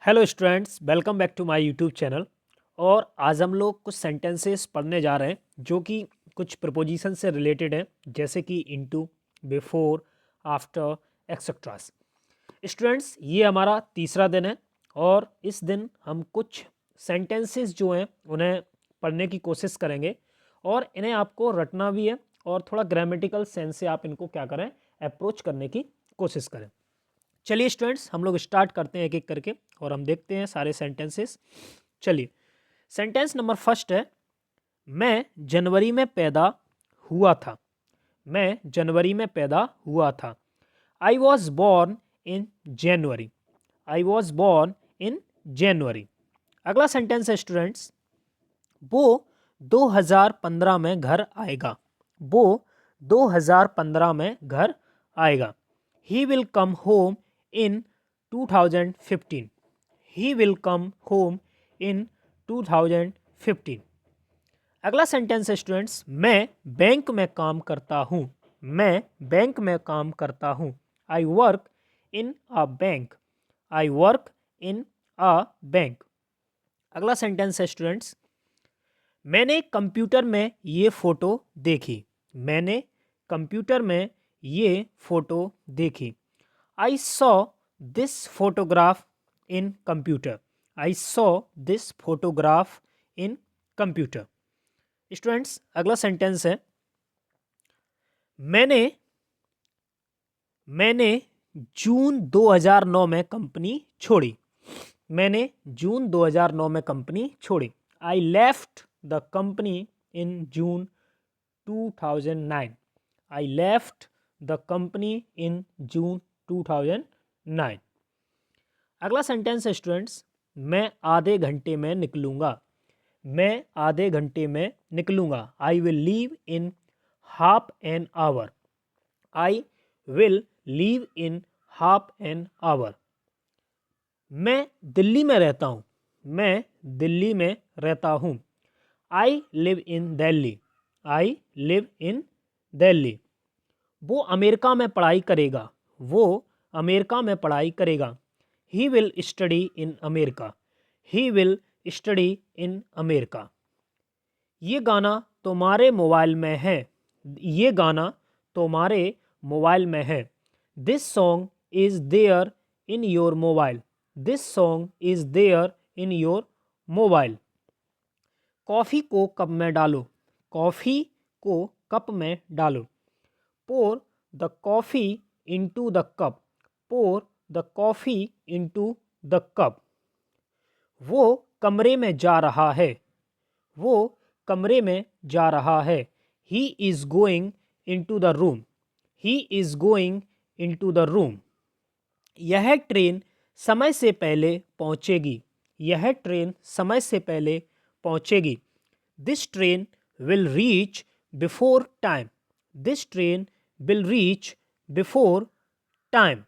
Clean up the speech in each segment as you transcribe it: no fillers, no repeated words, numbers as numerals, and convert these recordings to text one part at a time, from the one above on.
Hello students, welcome back to my YouTube channel. और आज हम लोग कुछ सेंटेंसेस पढ़ने जा रहे हैं जो कि कुछ प्रपोजिशन से रिलेटेड हैं, जैसे कि into, before, after, etceteras. Students, ये हमारा तीसरा दिन है और इस दिन हम कुछ सेंटेंसेस जो हैं उन्हें पढ़ने की कोशिश करेंगे और इन्हें आपको रटना भी है और थोड़ा ग्रामेटिकल सेंस से आप इनको क्या करें, अप्रोच करने की कोशिश करें। चलिए स्टूडेंट्स, हम लोग स्टार्ट करते हैं एक एक करके और हम देखते हैं सारे सेंटेंसेस। चलिए, सेंटेंस नंबर फर्स्ट है, मैं जनवरी में पैदा हुआ था। मैं जनवरी में पैदा हुआ था। I was born in January. I was born in January. अगला सेंटेंस है स्टूडेंट्स, वो 2015 में घर आएगा। वो 2015 में घर आएगा। He will come home in 2015। He will come home in 2015। अगला सेंटेंस है स्टूडेंट्स, मैं बैंक में काम करता हूँ। मैं बैंक में काम करता हूँ। I work in a bank. I work in a bank. अगला सेंटेंस है स्टूडेंट्स, मैंने कंप्यूटर में ये फ़ोटो देखी। मैंने कंप्यूटर में ये फ़ोटो देखी। I saw this photograph in computer. I saw this photograph in computer. Students, अगला सेंटेंस है, मैंने मैंने जून 2009 में कंपनी छोड़ी। मैंने जून 2009 में कंपनी छोड़ी। I left the company in June 2009। I left the company in June 2009। अगला सेंटेंस है स्टूडेंट्स, मैं आधे घंटे में निकलूंगा। मैं आधे घंटे में निकलूंगा। I will leave in half an hour. I will leave in half an hour. मैं दिल्ली में रहता हूँ। मैं दिल्ली में रहता हूँ। I live in Delhi. I live in Delhi. वो अमेरिका में पढ़ाई करेगा। वो अमेरिका में पढ़ाई करेगा। He will study in America. He will study in America. ये गाना तुम्हारे मोबाइल में है। ये गाना तुम्हारे मोबाइल में है। This song is there in your mobile. This song is there in your mobile. Coffee को कप में डालो। कॉफ़ी को कप में डालो। Pour the coffee into the cup. Pour the coffee into the cup. वो कमरे में जा रहा है। वो कमरे में जा रहा है। He is going into the room. He is going into the room. यह ट्रेन समय से पहले पहुंचेगी। यह ट्रेन समय से पहले पहुंचेगी। This train will reach before time. This train will reach before time.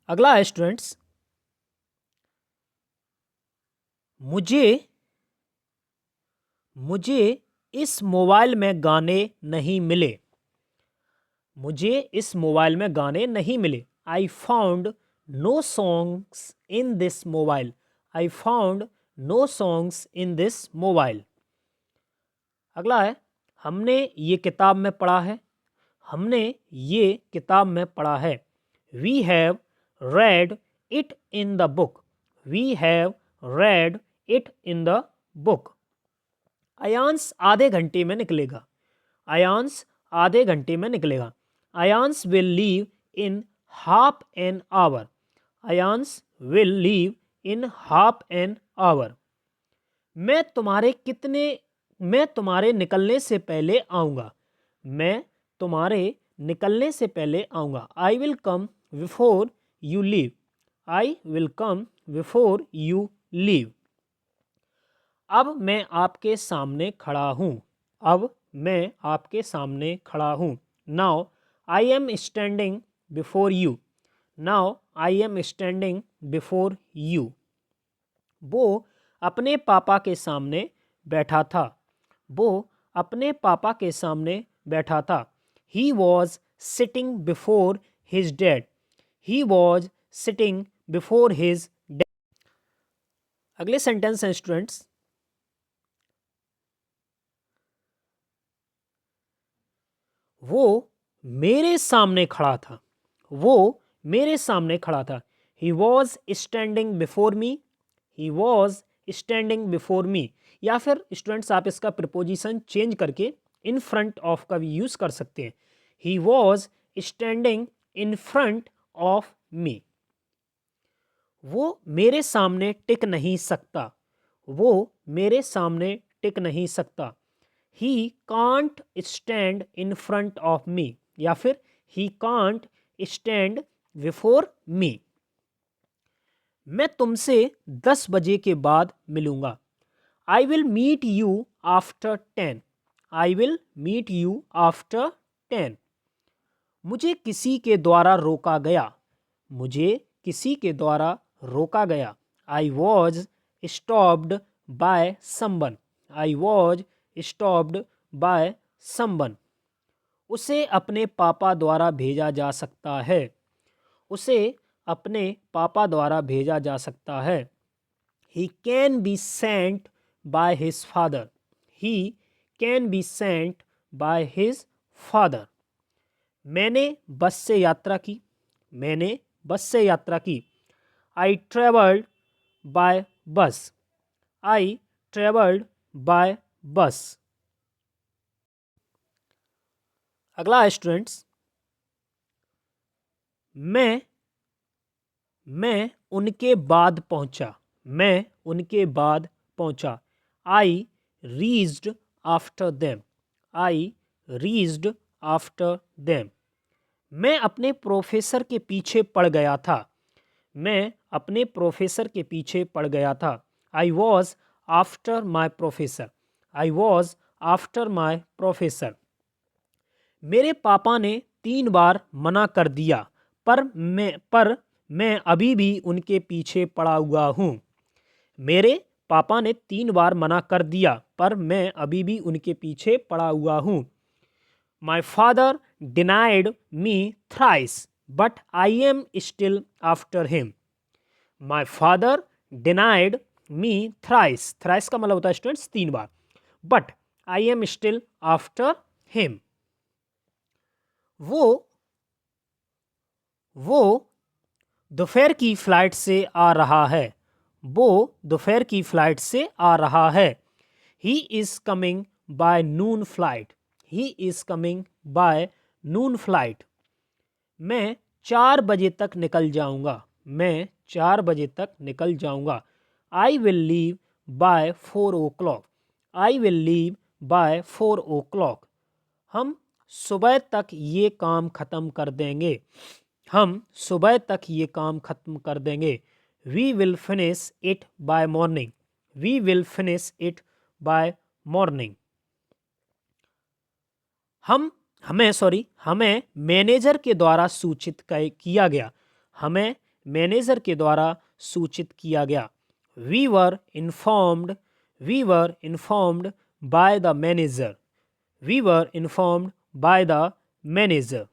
अगला है स्टूडेंट्स, मुझे मुझे इस मोबाइल में गाने नहीं मिले। मुझे इस मोबाइल में गाने नहीं मिले। I found no songs in this mobile. I found no songs in this mobile. अगला है, हमने ये किताब में पढ़ा है। हमने ये किताब में पढ़ा है। We have read it in the book. We have read it in the book. Ayansh आधे घंटे में निकलेगा। अयांश आधे घंटे में निकलेगा। Ayansh will leave in half an hour. Ayansh will leave in half an hour. मैं तुम्हारे निकलने से पहले आऊँगा। मैं तुम्हारे निकलने से पहले आऊँगा। I will come before you leave. I will come before you leave. अब मैं आपके सामने खड़ा हूँ। अब मैं आपके सामने खड़ा हूँ। Now I am standing before you. Now I am standing before you. वो अपने पापा के सामने बैठा था। वो अपने पापा के सामने बैठा था। He was sitting before his dad. He was sitting before his dad. अगले सेंटेंस हैं स्टूडेंट्स, वो मेरे सामने खड़ा था, वो मेरे सामने खड़ा था। He was standing before me, he was standing before me। या फिर स्टूडेंट्स आप इसका प्रिपोजिशन चेंज करके इन फ्रंट ऑफ का भी यूज कर सकते हैं। He was standing in front of me। वो मेरे सामने टिक नहीं सकता, वो मेरे सामने टिक नहीं सकता। He can't stand in front of me। या फिर he can't stand before me। मैं तुमसे 10 बजे के बाद मिलूंगा। I will meet you after 10। I will meet you after 10। मुझे किसी के द्वारा रोका गया, मुझे किसी के द्वारा रोका गया। I was stopped by someone। I was stopped by someone। उसे अपने पापा द्वारा भेजा जा सकता है, उसे अपने पापा द्वारा भेजा जा सकता है। He can be sent by his father। He can be sent by his father। मैंने बस से यात्रा की, मैंने बस से यात्रा की। I traveled by bus। I traveled by bus। अगला है स्टूडेंट्स, मैं उनके बाद पहुंचा, मैं उनके बाद पहुंचा। I reached after them। I reached after them। मैं अपने प्रोफेसर के पीछे पड़ गया था, मैं अपने प्रोफेसर के पीछे पड़ गया था। I was after my professor। I was after my professor। मेरे पापा ने 3 बार मना कर दिया, पर मैं अभी भी उनके पीछे पड़ा हुआ हूँ। मेरे पापा ने 3 बार मना कर दिया, पर मैं अभी भी उनके पीछे पड़ा हुआ हूँ। My father denied me thrice, but I am still after him। My father denied me thrice। thrice का मतलब होता है students 3 bar. But I am still after him। वो दोपहर की फ्लाइट से आ रहा है, वो दोपहर की फ्लाइट से आ रहा है। He is coming by noon flight। He is coming by noon flight। मैं 4 बजे तक निकल जाऊंगा, मैं 4 बजे तक निकल जाऊंगा। I will leave by 4 o'clock। I will leave by 4 o'clock। हम सुबह तक ये काम ख़त्म कर देंगे, हम सुबह तक ये काम ख़त्म कर देंगे। We will finish it by morning। We will finish it by morning। हमें मैनेजर के द्वारा सूचित किया गया, हमें मैनेजर के द्वारा सूचित किया गया। We were informed। We were informed by the manager। We were informed by the manager।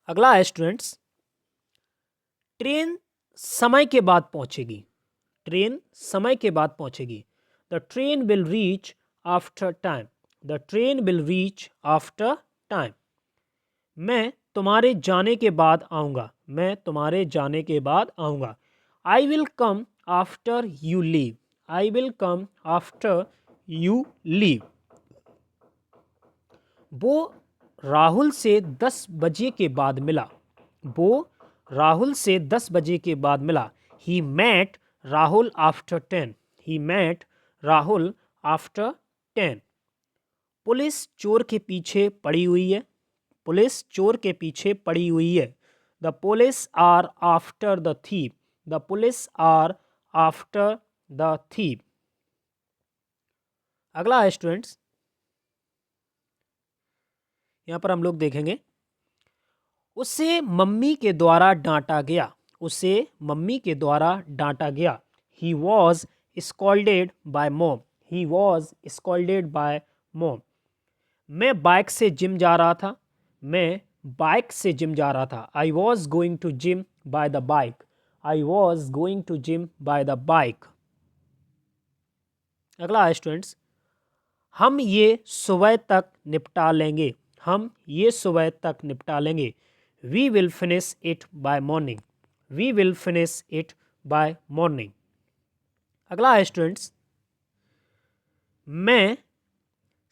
अगला है स्टूडेंट्स, ट्रेन समय के बाद पहुंचेगी, ट्रेन समय के बाद पहुंचेगी। The train will reach after time. The train will reach after time. मैं तुम्हारे जाने के बाद आऊँगा, मैं तुम्हारे जाने के बाद आऊँगा। I will come after you leave. I will come after you leave. वो राहुल से 10 बजे के बाद मिला, वो राहुल से 10 बजे के बाद मिला। He met Rahul after 10। He met Rahul after 10। Police चोर के पीछे पड़ी हुई है, पुलिस चोर के पीछे पड़ी हुई है। The police are after the thief. The police are after the thief. अगला है स्टूडेंट्स, यहाँ पर हम लोग देखेंगे, उसे मम्मी के द्वारा डांटा गया, उसे मम्मी के द्वारा डांटा गया। He was scolded by mom। He was scolded by mom। मैं बाइक से जिम जा रहा था। मैं बाइक से जिम जा रहा था। I was going to gym by the bike. I was going to gym by the bike. अगला है स्टूडेंट्स, हम ये सुबह तक निपटा लेंगे। हम ये सुबह तक निपटा लेंगे। We will finish it by morning. We will finish it by morning. अगला है स्टूडेंट्स, मैं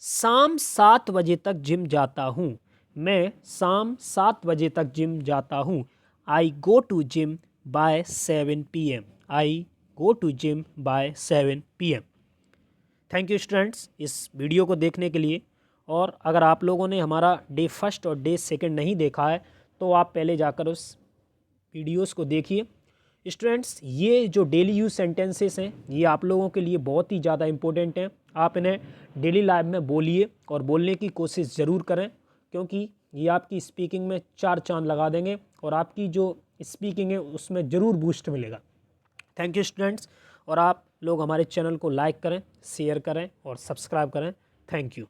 शाम 7 बजे तक जिम जाता हूँ। मैं शाम 7 बजे तक जिम जाता हूँ। I go to gym by 7 PM। I go to gym by 7 PM। Thank you students इस वीडियो को देखने के लिए। और अगर आप लोगों ने हमारा डे फर्स्ट और डे सेकंड नहीं देखा है तो आप पहले जाकर उस वीडियोस को देखिए। स्टूडेंट्स, ये जो डेली यूज सेंटेंसेस हैं ये आप लोगों के लिए बहुत ही ज़्यादा इंपॉर्टेंट हैं। आप इन्हें डेली लाइफ में बोलिए और बोलने की कोशिश ज़रूर करें, क्योंकि ये आपकी स्पीकिंग में 4 चांद लगा देंगे और आपकी जो स्पीकिंग है उसमें ज़रूर बूस्ट मिलेगा। Thank you students. और आप लोग हमारे चैनल को लाइक करें, शेयर करें और सब्सक्राइब करें। Thank you.